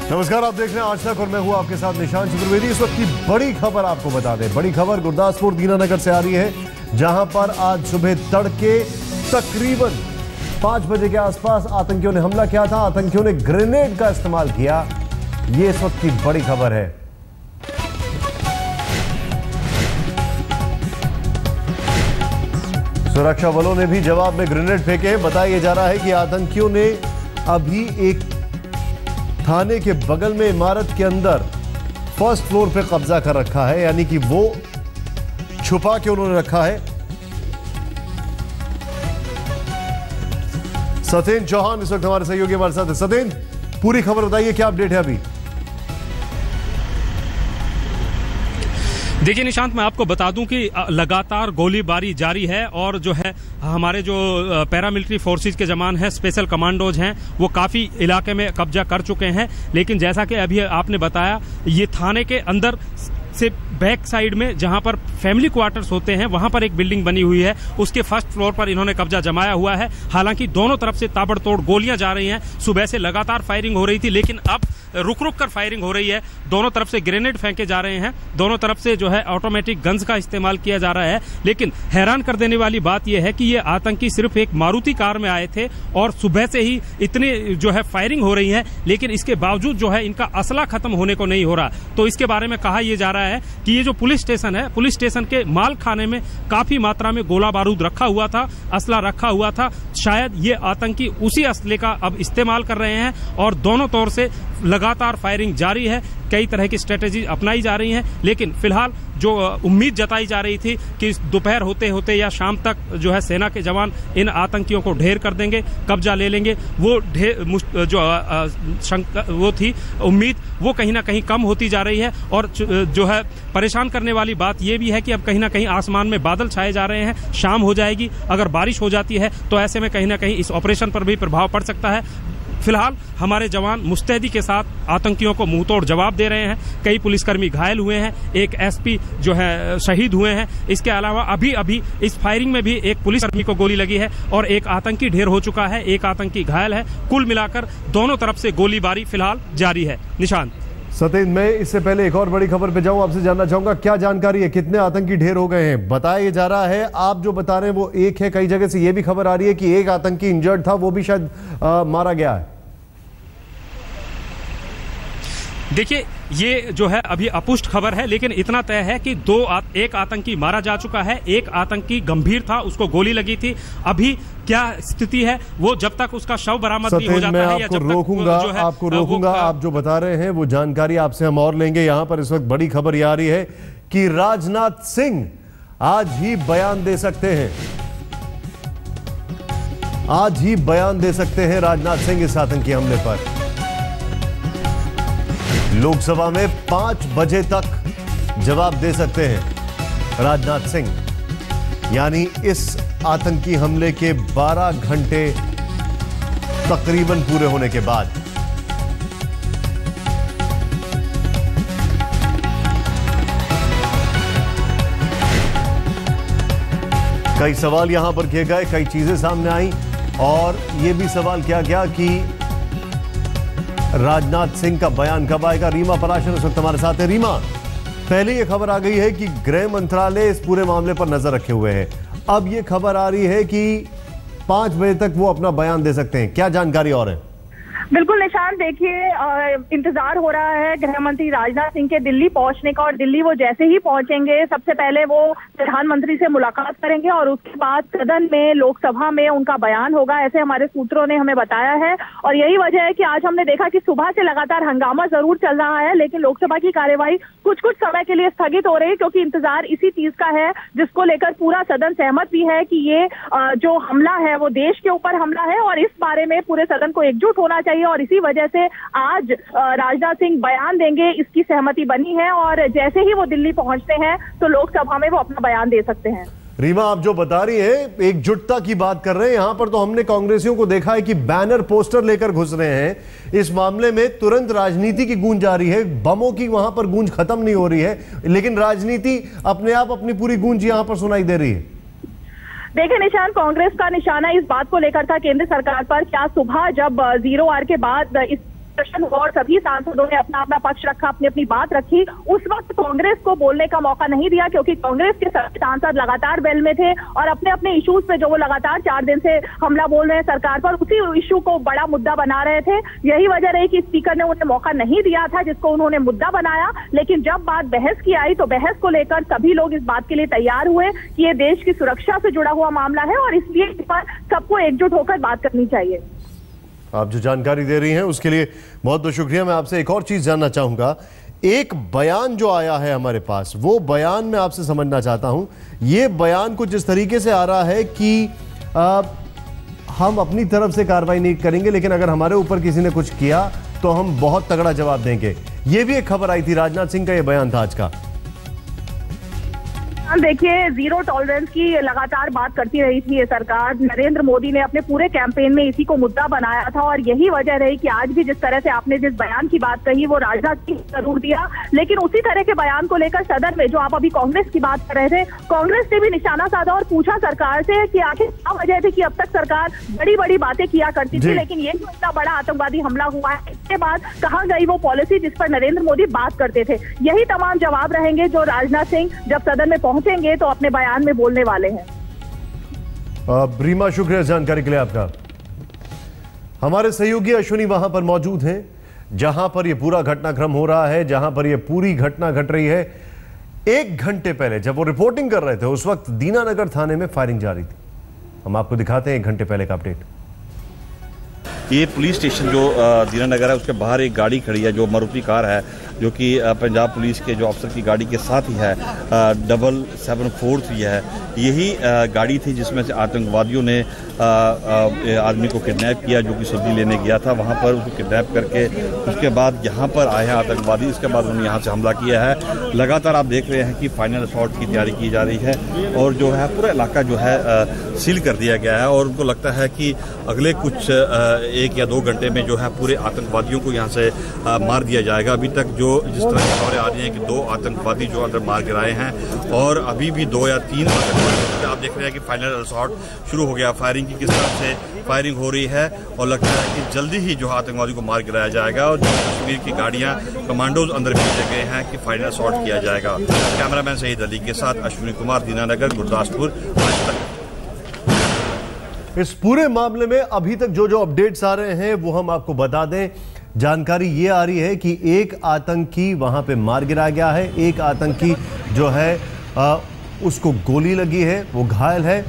नमस्कार, आप देख रहे हैं आज तक और मैं हूं आपके साथ निशांत चतुर्वेदी। इस वक्त की बड़ी खबर आपको बता दें। बड़ी खबर गुरदासपुर दीनानगर से आ रही है, जहां पर आज सुबह तड़के तकरीबन 5 बजे के आसपास आतंकियों ने हमला किया था। आतंकियों ने ग्रेनेड का इस्तेमाल किया। यह इस वक्त की बड़ी खबर है। सुरक्षा बलों ने भी जवाब में ग्रेनेड फेंके। बताया जा रहा है कि आतंकियों ने अभी एक थाने के बगल में इमारत के अंदर फर्स्ट फ्लोर पे कब्जा कर रखा है, यानी कि वो छुपा के उन्होंने रखा है। सतेन चौहान इस वक्त हमारे सहयोगी हमारे साथ है। सतेन, पूरी खबर बताइए, क्या अपडेट है अभी? देखिए निशांत, मैं आपको बता दूं कि लगातार गोलीबारी जारी है और जो है हमारे जो पैरामिलिट्री फोर्सेस के जवान हैं, स्पेशल कमांडोज हैं, वो काफ़ी इलाके में कब्जा कर चुके हैं। लेकिन जैसा कि अभी आपने बताया, ये थाने के अंदर से बैक साइड में जहां पर फैमिली क्वार्टर्स होते हैं, वहां पर एक बिल्डिंग बनी हुई है। उसके फर्स्ट फ्लोर पर इन्होंने कब्जा जमाया हुआ है। हालांकि दोनों तरफ से ताबड़तोड़ गोलियां जा रही हैं। सुबह से लगातार फायरिंग हो रही थी, लेकिन अब रुक रुक कर फायरिंग हो रही है। दोनों तरफ से ग्रेनेड फेंके जा रहे हैं, दोनों तरफ से जो है ऑटोमेटिक गन्स का इस्तेमाल किया जा रहा है। लेकिन हैरान कर देने वाली बात यह है कि ये आतंकी सिर्फ एक मारुति कार में आए थे और सुबह से ही इतनी जो है फायरिंग हो रही है, लेकिन इसके बावजूद जो है इनका असला खत्म होने को नहीं हो रहा। तो इसके बारे में कहा यह जा रहा है कि ये जो पुलिस स्टेशन है, पुलिस स्टेशन के माल खाने में काफी मात्रा में गोला बारूद रखा हुआ था, असला रखा हुआ था। शायद ये आतंकी उसी असले का अब इस्तेमाल कर रहे हैं और दोनों तौर से लगातार फायरिंग जारी है। कई तरह की स्ट्रेटेजी अपनाई जा रही हैं, लेकिन फिलहाल जो उम्मीद जताई जा रही थी कि दोपहर होते होते या शाम तक जो है सेना के जवान इन आतंकियों को ढेर कर देंगे, कब्जा ले लेंगे, वो वो थी उम्मीद, वो कहीं ना कहीं कम होती जा रही है। और जो है परेशान करने वाली बात यह भी है कि अब कहीं ना कहीं आसमान में बादल छाए जा रहे हैं। शाम हो जाएगी, अगर बारिश हो जाती है तो ऐसे में कहीं ना कहीं इस ऑपरेशन पर भी प्रभाव पड़ सकता है। फिलहाल हमारे जवान मुस्तैदी के साथ आतंकियों को मुंहतोड़ जवाब दे रहे हैं। कई पुलिसकर्मी घायल हुए हैं, एक एसपी जो है शहीद हुए हैं। इसके अलावा अभी इस फायरिंग में भी एक पुलिसकर्मी को गोली लगी है और एक आतंकी ढेर हो चुका है, एक आतंकी घायल है। कुल मिलाकर दोनों तरफ से गोलीबारी फिलहाल जारी है। निशांत। सतेन, मैं इससे पहले एक और बड़ी खबर पे जाऊं, आपसे जानना चाहूंगा क्या जानकारी है, कितने आतंकी ढेर हो गए हैं? बताया जा रहा है, आप जो बता रहे हैं वो एक है, कई जगह से ये भी खबर आ रही है कि एक आतंकी इंजर्ड था, वो भी शायद मारा गया है। देखिए, ये जो है अभी अपुष्ट खबर है, लेकिन इतना तय है कि एक आतंकी मारा जा चुका है, एक आतंकी गंभीर था, उसको गोली लगी थी। अभी क्या स्थिति है वो जब तक उसका शव बरामद नहीं हो जाता है या जब तक आपको रोकूंगा। आप जो बता रहे हैं वो जानकारी आपसे हम और लेंगे। यहां पर इस वक्त बड़ी खबर यह आ रही है कि राजनाथ सिंह आज ही बयान दे सकते हैं। आज ही बयान दे सकते हैं राजनाथ सिंह इस आतंकी हमले पर। लोकसभा में 5 बजे तक जवाब दे सकते हैं राजनाथ सिंह, यानी इस आतंकी हमले के 12 घंटे तकरीबन पूरे होने के बाद। कई सवाल यहां पर किए गए, कई चीजें सामने आई और यह भी सवाल किया गया कि राजनाथ सिंह का बयान कब आएगा। रीमा पराशर इस वक्त हमारे साथ है। रीमा, पहले यह खबर आ गई है कि गृह मंत्रालय इस पूरे मामले पर नजर रखे हुए है। अब यह खबर आ रही है कि 5 बजे तक वो अपना बयान दे सकते हैं। क्या जानकारी और है? बिल्कुल निशान, देखिए इंतजार हो रहा है गृह मंत्री राजनाथ सिंह के दिल्ली पहुंचने का। और दिल्ली वो जैसे ही पहुंचेंगे, सबसे पहले वो प्रधानमंत्री से मुलाकात करेंगे और उसके बाद सदन में, लोकसभा में उनका बयान होगा, ऐसे हमारे सूत्रों ने हमें बताया है। और यही वजह है कि आज हमने देखा कि सुबह से लगातार हंगामा जरूर चल रहा है, लेकिन लोकसभा की कार्यवाही कुछ समय के लिए स्थगित हो रही है, क्योंकि इंतजार इसी चीज का है जिसको लेकर पूरा सदन सहमत भी है कि ये जो हमला है वो देश के ऊपर हमला है और इस बारे में पूरे सदन को एकजुट होना चाहिए। और इसी वजह से आज राजनाथ सिंह बयान देंगे, इसकी सहमति बनी है और जैसे ही वो दिल्ली पहुंचते हैं तो लोकसभा में वो अपना बयान दे सकते हैं। रीमा, आप जो बता रही हैं एकजुटता की बात कर रहे हैं, यहां पर तो हमने कांग्रेसियों को देखा है कि बैनर पोस्टर लेकर घुस रहे हैं। इस मामले में तुरंत राजनीति की गूंज जारी है, बमों की वहां पर गूंज खत्म नहीं हो रही है, लेकिन राजनीति अपने आप अपनी पूरी गूंज यहां पर सुनाई दे रही है। देखिए निशान, कांग्रेस का निशाना इस बात को लेकर था केंद्र सरकार पर, क्या सुबह जब 0 आवर के बाद इस डिस्कशन हुआ और सभी सांसदों ने अपना अपना पक्ष रखा, अपनी अपनी बात रखी, उस वक्त कांग्रेस को बोलने का मौका नहीं दिया, क्योंकि कांग्रेस के सभी सांसद लगातार बेल में थे और अपने अपने इश्यूज पे जो वो लगातार 4 दिन से हमला बोल रहे हैं सरकार पर, उसी इश्यू को बड़ा मुद्दा बना रहे थे। यही वजह रही कि स्पीकर ने उन्हें मौका नहीं दिया था जिसको उन्होंने मुद्दा बनाया। लेकिन जब बात बहस की आई तो बहस को लेकर सभी लोग इस बात के लिए तैयार हुए कि ये देश की सुरक्षा से जुड़ा हुआ मामला है और इसलिए इस पर सबको एकजुट होकर बात करनी चाहिए। आप जो जानकारी दे रही हैं उसके लिए बहुत बहुत शुक्रिया। मैं आपसे एक और चीज जानना चाहूंगा। एक बयान जो आया है हमारे पास, वो बयान मैं आपसे समझना चाहता हूं। ये बयान कुछ इस तरीके से आ रहा है कि हम अपनी तरफ से कार्रवाई नहीं करेंगे, लेकिन अगर हमारे ऊपर किसी ने कुछ किया तो हम बहुत तगड़ा जवाब देंगे। ये भी एक खबर आई थी, राजनाथ सिंह का ये बयान था आज का। देखिए, जीरो टॉलरेंस की लगातार बात करती रही थी ये सरकार। नरेंद्र मोदी ने अपने पूरे कैंपेन में इसी को मुद्दा बनाया था और यही वजह रही कि आज भी जिस तरह से आपने जिस बयान की बात कही वो राजनाथ सिंह जरूर दिया, लेकिन उसी तरह के बयान को लेकर सदन में जो आप अभी कांग्रेस की बात कर रहे थे, कांग्रेस ने भी निशाना साधा और पूछा सरकार से कि आखिर क्या वजह थी कि अब तक सरकार बड़ी बड़ी बातें किया करती थी, लेकिन ये जो इतना बड़ा आतंकवादी हमला हुआ है इसके बाद कहाँ गई वो पॉलिसी जिस पर नरेंद्र मोदी बात करते थे। यही तमाम जवाब रहेंगे जो राजनाथ सिंह जब सदन में पहुंचेंगे तो अपने बयान में बोलने वाले हैं। रीमा, शुक्रिया जानकारी के लिए आपका। हमारे सहयोगी अश्विनी वहां पर मौजूद हैं जहां पर यह पूरा घटनाक्रम हो रहा है, जहां पर यह पूरी घटना घट रही है। 1 घंटे पहले जब वो रिपोर्टिंग कर रहे थे उस वक्त दीनानगर थाने में फायरिंग जारी थी। हम आपको दिखाते हैं 1 घंटे पहले का अपडेट। ये पुलिस स्टेशन जो दीनानगर है उसके बाहर एक गाड़ी खड़ी है जो मारुति कार है, जो कि पंजाब पुलिस के जो अफसर की गाड़ी के साथ ही है। 774 है, यही गाड़ी थी जिसमें से आतंकवादियों ने आदमी को किडनैप किया जो कि सब्जी लेने गया था। वहां पर उसको किडनैप करके उसके बाद यहाँ पर आए हैं आतंकवादी। इसके बाद उन्होंने यहाँ से हमला किया है। लगातार आप देख रहे हैं कि फाइनल असॉल्ट की तैयारी की जा रही है और जो है पूरा इलाका जो है सील कर दिया गया है और उनको लगता है कि अगले कुछ 1 या 2 घंटे में जो है पूरे आतंकवादियों को यहाँ से मार दिया जाएगा। अभी तक जो जिस तरह की खबरें आ रही हैं कि 2 आतंकवादी जो अंदर मार गिराए हैं और अभी भी 2 या 3 आतंकवादी। आप देख रहे हैं कि फाइनल असॉल्ट शुरू हो गया। फायरिंग की किस तरह से फायरिंग हो रही है और लगता है कि जल्दी ही जो आतंकवादी को मार गिराया जाएगा और कश्मीर की गाड़ियां कमांडोज अंदर भेजे गए हैं कि फाइनल असॉल्ट किया जाएगा। कैमरामैन शहीद अली के साथ अश्विनी कुमार, दीनानगर, गुरदासपुर। आज तक इस पूरे मामले में अभी तक जो जो अपडेट्स आ रहे हैं वो हम आपको बता दें। जानकारी ये आ रही है कि एक आतंकी वहां पे मार गिराया गया है, एक आतंकी जो है उसको गोली लगी है, वो घायल है।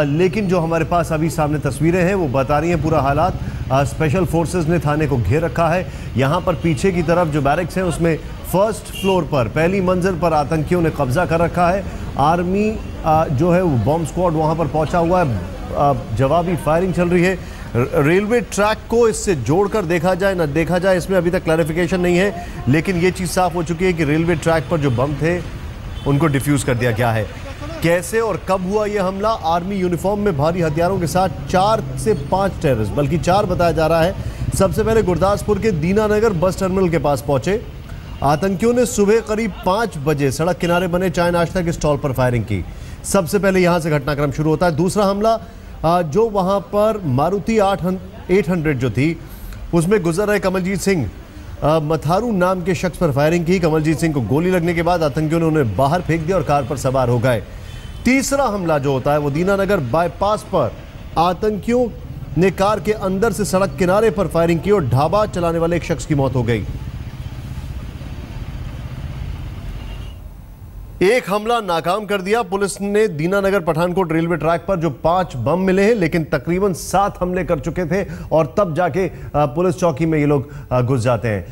लेकिन जो हमारे पास अभी सामने तस्वीरें हैं वो बता रही हैं पूरा हालात। स्पेशल फोर्सेस ने थाने को घेर रखा है। यहाँ पर पीछे की तरफ जो बैरक्स है उसमें फर्स्ट फ्लोर पर पहली मंजिल पर आतंकियों ने कब्जा कर रखा है। आर्मी जो है वो बॉम्ब स्क्वाड वहाँ पर पहुँचा हुआ है। जवाबी फायरिंग चल रही है। रेलवे ट्रैक को इससे जोड़कर देखा जाए ना देखा जाए इसमें अभी तक क्लैरिफिकेशन नहीं है, लेकिन ये चीज़ साफ हो चुकी है कि रेलवे ट्रैक पर जो बम थे उनको डिफ्यूज़ कर दिया गया है। कैसे और कब हुआ यह हमला? आर्मी यूनिफॉर्म में भारी हथियारों के साथ 4 से 5 टेररिस्ट, बल्कि 4 बताया जा रहा है। सबसे पहले गुरदासपुर के दीनानगर बस टर्मिनल के पास पहुंचे। आतंकियों ने सुबह करीब 5 बजे सड़क किनारे बने चाय नाश्ता के स्टॉल पर फायरिंग की। सबसे पहले यहां से घटनाक्रम शुरू होता है। दूसरा हमला जो वहां पर मारुति 800 जो थी उसमें गुजर रहे कमलजीत सिंह मथारू नाम के शख्स पर फायरिंग की। कमलजीत सिंह को गोली लगने के बाद आतंकियों ने उन्हें बाहर फेंक दिया और कार पर सवार हो गए। तीसरा हमला जो होता है वो दीनानगर बाईपास पर आतंकियों ने कार के अंदर से सड़क किनारे पर फायरिंग की और ढाबा चलाने वाले एक शख्स की मौत हो गई। एक हमला नाकाम कर दिया पुलिस ने। दीनानगर पठानकोट रेलवे ट्रैक पर जो 5 बम मिले हैं, लेकिन तकरीबन 7 हमले कर चुके थे और तब जाके पुलिस चौकी में ये लोग घुस जाते हैं।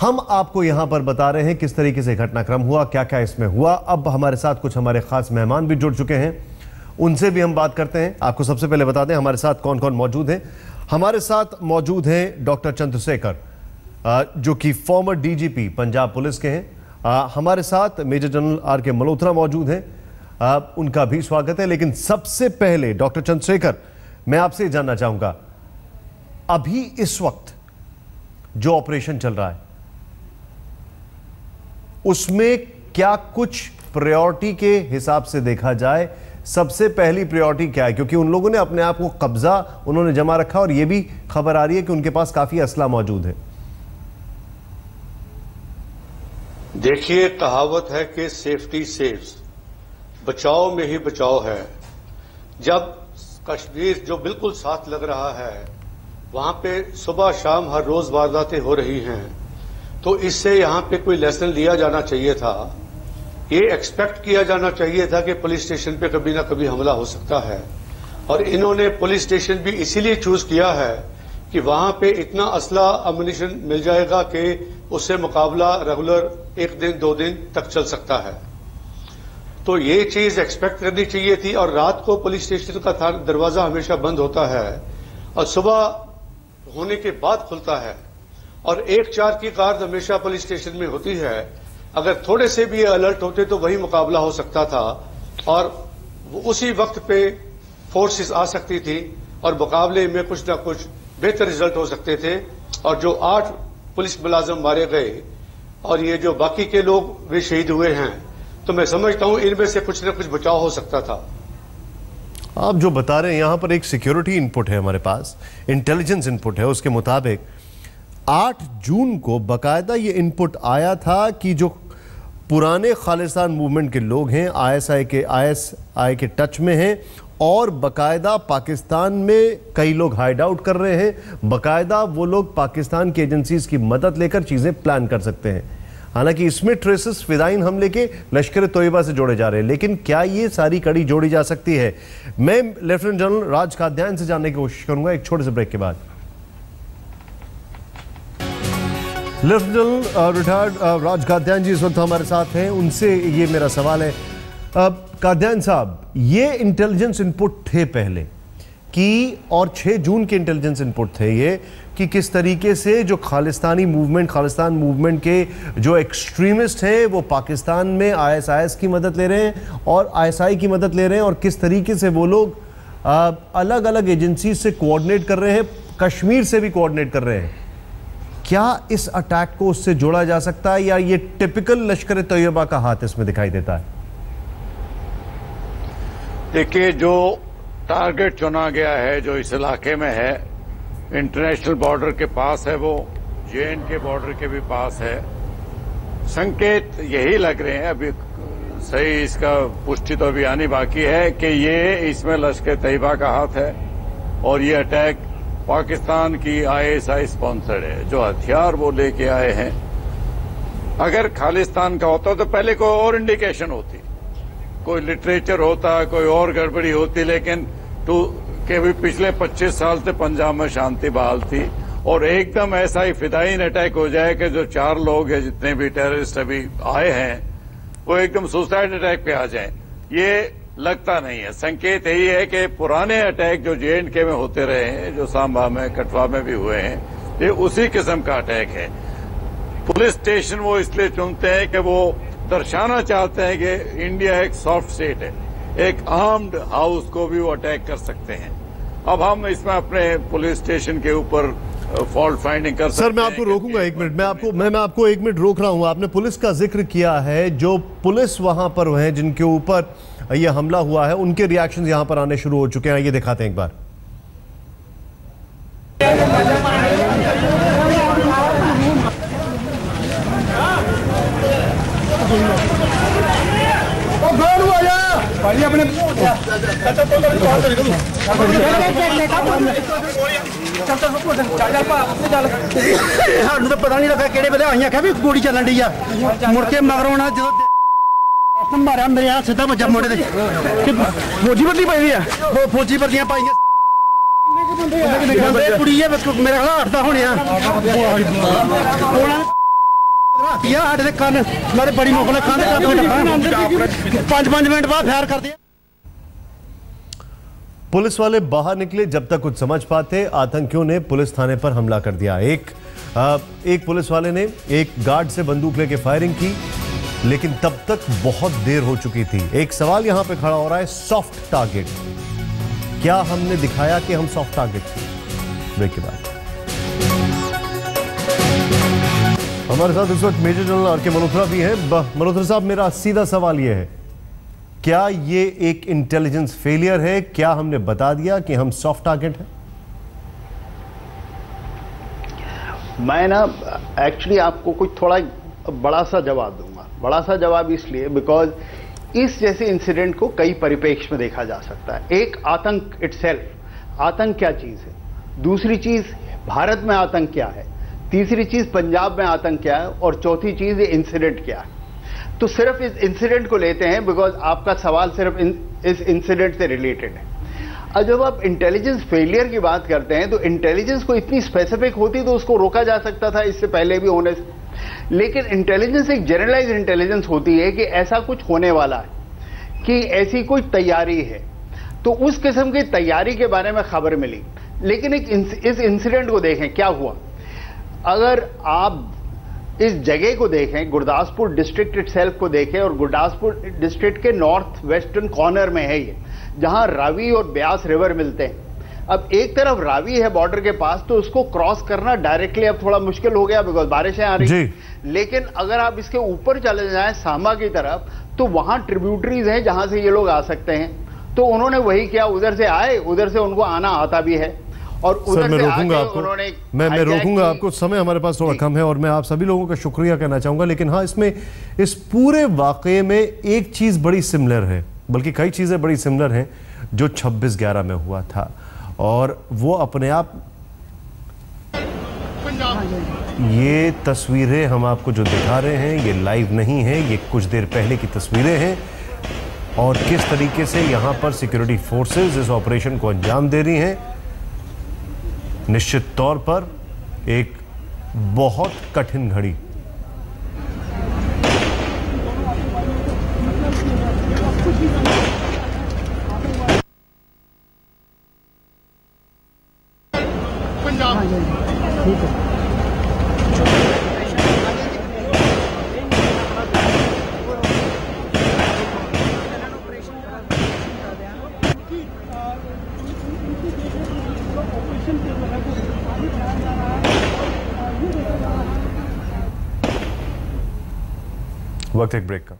हम आपको यहां पर बता रहे हैं किस तरीके से घटनाक्रम हुआ, क्या क्या इसमें हुआ। अब हमारे साथ कुछ हमारे खास मेहमान भी जुड़ चुके हैं, उनसे भी हम बात करते हैं। आपको सबसे पहले बता दें हमारे साथ कौन कौन मौजूद हैं। हमारे साथ मौजूद हैं डॉक्टर चंद्रशेखर जो कि फॉर्मर डीजीपी पंजाब पुलिस के हैं। हमारे साथ मेजर जनरल आर.के. मल्होत्रा मौजूद हैं, उनका भी स्वागत है। लेकिन सबसे पहले डॉक्टर चंद्रशेखर, मैं आपसे जानना चाहूंगा, अभी इस वक्त जो ऑपरेशन चल रहा है उसमें क्या कुछ प्रायोरिटी के हिसाब से देखा जाए सबसे पहली प्रायोरिटी क्या है, क्योंकि उन लोगों ने अपने आप को कब्जा उन्होंने जमा रखा और यह भी खबर आ रही है कि उनके पास काफी असला मौजूद है। देखिए, कहावत है कि सेफ्टी सेव्स, बचाव में ही बचाव है। जब कश्मीर जो बिल्कुल साथ लग रहा है, वहां पे सुबह शाम हर रोज वारदातें हो रही हैं, तो इससे यहां पे कोई लेसन लिया जाना चाहिए था। ये एक्सपेक्ट किया जाना चाहिए था कि पुलिस स्टेशन पे कभी ना कभी हमला हो सकता है, और इन्होंने पुलिस स्टेशन भी इसीलिए चूज किया है कि वहां पे इतना असला अम्युनिशन मिल जाएगा कि उससे मुकाबला रेगुलर 1 दिन 2 दिन तक चल सकता है। तो ये चीज एक्सपेक्ट करनी चाहिए थी। और रात को पुलिस स्टेशन का दरवाजा हमेशा बंद होता है और सुबह होने के बाद खुलता है, और 1-4 की कार हमेशा पुलिस स्टेशन में होती है। अगर थोड़े से भी अलर्ट होते तो वही मुकाबला हो सकता था, और उसी वक्त पे फोर्सेस आ सकती थी और मुकाबले में कुछ ना कुछ बेहतर रिजल्ट हो सकते थे। और जो 8 पुलिस मुलाजिम मारे गए और ये जो बाकी के लोग भी शहीद हुए हैं, तो मैं समझता हूं इनमें से कुछ न कुछ बचाव हो सकता था। आप जो बता रहे हैं, यहां पर एक सिक्योरिटी इनपुट है हमारे पास, इंटेलिजेंस इनपुट है। उसके मुताबिक 8 जून को बकायदा ये इनपुट आया था कि जो पुराने खालिस्तान मूवमेंट के लोग हैं, आईएसआई के टच में हैं, और बकायदा पाकिस्तान में कई लोग हाइड आउट कर रहे हैं। बकायदा वो लोग पाकिस्तान की एजेंसीज की मदद लेकर चीजें प्लान कर सकते हैं। हालांकि इसमें ट्रेसेस फिदाइन हमले के लश्कर तोयबा से जोड़े जा रहे हैं, लेकिन क्या ये सारी कड़ी जोड़ी जा सकती है? मैं लेफ्टिनेंट जनरल राज काद्यान से जानने की कोशिश करूंगा एक छोटे से ब्रेक के बाद। लेफ्टिनेंट जनरल रिटायर्ड राज काद्यान जी इस वक्त हमारे साथ हैं, उनसे ये मेरा सवाल है। काद्यान साहब, ये इंटेलिजेंस इनपुट थे पहले कि, और 6 जून के इंटेलिजेंस इनपुट थे ये, कि किस तरीके से जो खालिस्तान मूवमेंट के जो एक्सट्रीमिस्ट हैं वो पाकिस्तान में आईएसआईएस की मदद ले रहे हैं और आईएसआई की मदद ले रहे हैं, और किस तरीके से वो लोग अलग अलग एजेंसी से कोऑर्डिनेट कर रहे हैं, कश्मीर से भी कोऑर्डिनेट कर रहे हैं। क्या इस अटैक को उससे जोड़ा जा सकता है, या ये टिपिकल लश्कर तैयबा का हाथ इसमें दिखाई देता है? देखिए, जो टारगेट चुना गया है, जो इस इलाके में है, इंटरनेशनल बॉर्डर के पास है, वो JNK बॉर्डर के भी पास है। संकेत यही लग रहे हैं, अभी सही इसका पुष्टि तो अभी आनी बाकी है, कि ये इसमें लश्कर तैयबा का हाथ है, और ये अटैक पाकिस्तान की ISI स्पॉन्सर्ड है। जो हथियार वो लेके आए हैं, अगर खालिस्तान का होता तो पहले कोई और इंडिकेशन होती, कोई लिटरेचर होता, कोई और गड़बड़ी होती, लेकिन कि भी पिछले 25 साल से पंजाब में शांति बहाल थी, और एकदम ऐसा ही फिदाइन अटैक हो जाए कि जो 4 लोग हैं, जितने भी टेररिस्ट अभी आए हैं, वो एकदम सुसाइड अटैक पे आ जाएं, ये लगता नहीं है। संकेत यही है कि पुराने अटैक जो JNK में होते रहे हैं, जो सांबा में, कठुआ में भी हुए हैं, ये उसी किस्म का अटैक है। पुलिस स्टेशन वो इसलिए चुनते हैं कि वो दर्शाना चाहते हैं कि इंडिया एक सॉफ्ट स्टेट है, एक आर्म्ड हाउस को भी वो अटैक कर सकते हैं। अब हम इसमें अपने पुलिस स्टेशन के ऊपर फॉल्ट फाइंडिंग कर सकते हैं। सर, मैं आपको रोकूंगा 1 मिनट, मैं आपको 1 मिनट रोक रहा हूं। आपने पुलिस का जिक्र किया है, जो पुलिस वहां पर हैं जिनके ऊपर यह हमला हुआ है, उनके रिएक्शंस यहां पर आने शुरू हो चुके हैं। ये दिखाते हैं एक बार। अपने तो पता नहीं लगा कि वेले आई आख्या भी गोली चलन डी मुड़ के मगरों जो मारा मेरे हाथ सीधा बजा मोड़े फौजी वर्दी पाई है, वो फौजी वर्दियां पाई कुड़ी है मेरे ख्याल 8 होने साढ़े कन मेरे बड़ी मुगल 5 मिनट बाद फायर कर दिया। पुलिस वाले बाहर निकले, जब तक कुछ समझ पाते आतंकियों ने पुलिस थाने पर हमला कर दिया। एक पुलिस वाले ने एक गार्ड से बंदूक लेके फायरिंग की, लेकिन तब तक बहुत देर हो चुकी थी। एक सवाल यहां पे खड़ा हो रहा है, सॉफ्ट टारगेट, क्या हमने दिखाया कि हम सॉफ्ट टारगेट थे? ब्रेक के बाद हमारे साथ इस वक्त मेजर जनरल आर के मल्होत्रा भी हैं। मल्होत्रा साहब, मेरा सीधा सवाल यह है क्या ये एक इंटेलिजेंस फेलियर है? क्या हमने बता दिया कि हम सॉफ्ट टारगेट हैं? मैं ना एक्चुअली आपको कुछ थोड़ा बड़ा सा जवाब दूंगा। बड़ा सा जवाब इसलिए बिकॉज इस जैसे इंसिडेंट को कई परिप्रेक्ष्य में देखा जा सकता है। एक आतंक इटसेल्फ, आतंक क्या चीज है, दूसरी चीज भारत में आतंक क्या है, तीसरी चीज पंजाब में आतंक क्या है, और चौथी चीज ये इंसिडेंट क्या है। तो सिर्फ इस इंसिडेंट को लेते हैं बिकॉज आपका सवाल सिर्फ इस इंसिडेंट से रिलेटेड है। अब जब आप इंटेलिजेंस फेलियर की बात करते हैं तो इंटेलिजेंस को इतनी स्पेसिफिक होती तो उसको रोका जा सकता था इससे पहले भी होने से, लेकिन इंटेलिजेंस एक जनरलाइज इंटेलिजेंस होती है कि ऐसा कुछ होने वाला है, कि ऐसी कोई तैयारी है, तो उस किस्म की तैयारी के बारे में खबर मिली। लेकिन इस इंसिडेंट को देखें क्या हुआ। अगर आप इस जगह को देखें, गुरदासपुर डिस्ट्रिक्ट इटसेल्फ को देखें, और गुरदासपुर डिस्ट्रिक्ट के नॉर्थ वेस्टर्न कॉर्नर में है ये, जहां रावी और ब्यास रिवर मिलते हैं। अब एक तरफ रावी है बॉर्डर के पास, तो उसको क्रॉस करना डायरेक्टली अब थोड़ा मुश्किल हो गया बिकॉज बारिशें आ रही हैं। लेकिन अगर आप इसके ऊपर चले जाएं सांबा की तरफ, तो वहां ट्रिब्यूटरीज हैं जहां से ये लोग आ सकते हैं। तो उन्होंने वही किया, उधर से आए, उधर से उनको आना आता भी है, और उधर मैं से रोकूंगा आके आपको, उन्होंने मैं रोकूंगा आपको, समय हमारे पास थोड़ा कम है और मैं आप सभी लोगों का शुक्रिया कहना चाहूंगा। लेकिन हाँ, इसमें इस पूरे वाकये में एक चीज बड़ी सिमिलर है, बल्कि कई चीजें बड़ी सिमिलर हैं जो 26/11 में हुआ था, और वो अपने आप ये तस्वीरें हम आपको जो दिखा रहे हैं ये लाइव नहीं है, ये कुछ देर पहले की तस्वीरें हैं, और किस तरीके से यहां पर सिक्योरिटी फोर्सेस इस ऑपरेशन को अंजाम दे रही हैं। निश्चित तौर पर एक बहुत कठिन घड़ी। वक्त एक ब्रेक का।